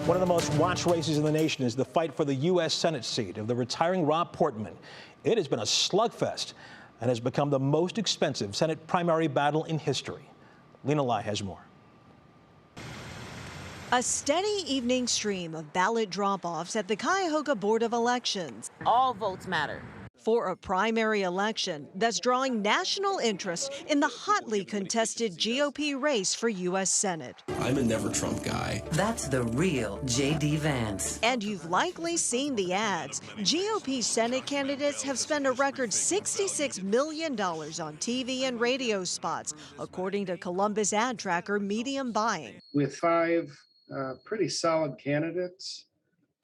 One of the most watched races in the nation is the fight for the U.S. Senate seat of the retiring Rob Portman. It has been a slugfest and has become the most expensive Senate primary battle in history. Lena Lai has more. A steady evening stream of ballot drop-offs at the Cuyahoga Board of Elections. All votes matter. For a primary election that's drawing national interest in the hotly contested GOP race for U.S. Senate. I'm a never Trump guy. That's the real JD Vance. And you've likely seen the ads. GOP Senate candidates have spent a record $66 million on TV and radio spots, according to Columbus ad tracker Medium Buying. With five pretty solid candidates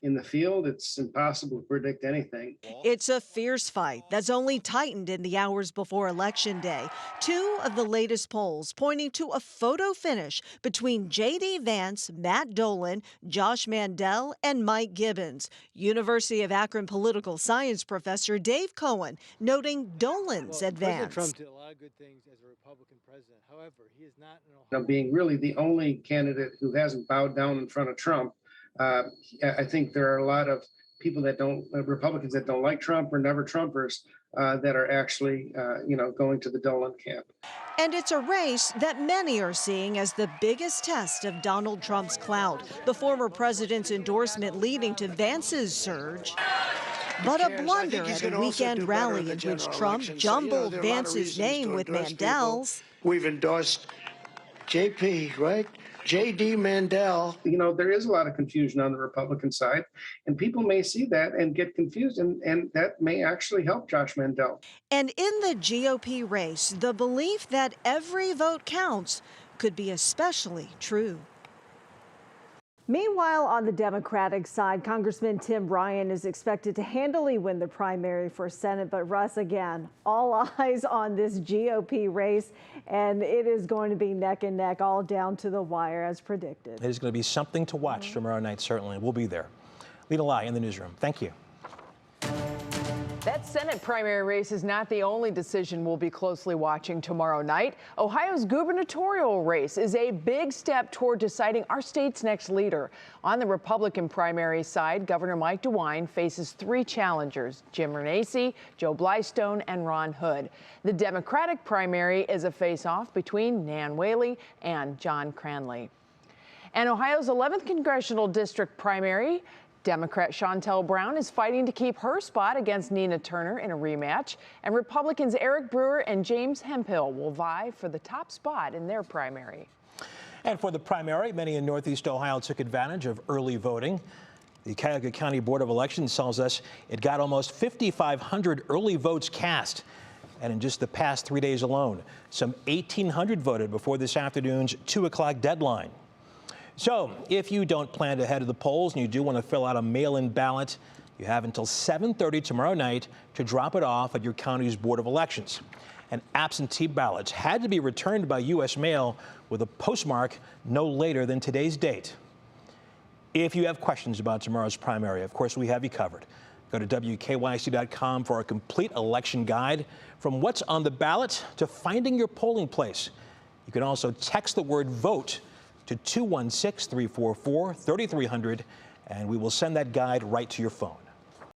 in the field, it's impossible to predict anything. It's a fierce fight that's only tightened in the hours before Election Day. Two of the latest polls pointing to a photo finish between JD Vance, Matt Dolan, Josh Mandel, and Mike Gibbons. University of Akron political science professor Dave Cohen noting Dolan's advance. President Trump did a lot of good things as a Republican president. However, he is not in Now, being really the only candidate who hasn't bowed down in front of Trump, I think there are a lot of people that Republicans that don't like Trump or never Trumpers that are actually, going to the Dolan camp. And it's a race that many are seeing as the biggest test of Donald Trump's clout, the former president's endorsement leading to Vance's surge. But a blunder at a weekend rally in which Trump jumbled Vance's name with Mandel's. We've endorsed JP, right? JD Mandel. There is a lot of confusion on the Republican side, and people may see that and get confused, and that may actually help Josh Mandel. And in the GOP race, the belief that every vote counts could be especially true. Meanwhile, on the Democratic side, Congressman Tim Ryan is expected to handily win the primary for Senate. But Russ, again, all eyes on this GOP race, and it is going to be neck and neck all down to the wire as predicted. It is going to be something to watch tomorrow night, certainly. We'll be there. Lena Lai in the newsroom. Thank you. That Senate primary race is not the only decision we'll be closely watching tomorrow night. Ohio's gubernatorial race is a big step toward deciding our state's next leader. On the Republican primary side, Governor Mike DeWine faces three challengers: Jim Renacci, Joe Blystone, and Ron Hood. The Democratic primary is a face-off between Nan Whaley and John Cranley. And Ohio's 11th congressional district primary, Democrat Shontel Brown is fighting to keep her spot against Nina Turner in a rematch, and Republicans Eric Brewer and James Hemphill will vie for the top spot in their primary. And for the primary, many in Northeast Ohio took advantage of early voting. The Cuyahoga County Board of Elections tells us it got almost 5,500 early votes cast. And in just the past 3 days alone, some 1,800 voted before this afternoon's 2 o'clock deadline. So if you don't plan to head to the polls and you do want to fill out a mail-in ballot, you have until 7:30 tomorrow night to drop it off at your county's Board of Elections. And absentee ballots had to be returned by U.S. mail with a postmark no later than today's date. If you have questions about tomorrow's primary, of course, we have you covered. Go to WKYC.com for a complete election guide, from what's on the ballot to finding your polling place. You can also text the word VOTE to 216-344-3300, and we will send that guide right to your phone.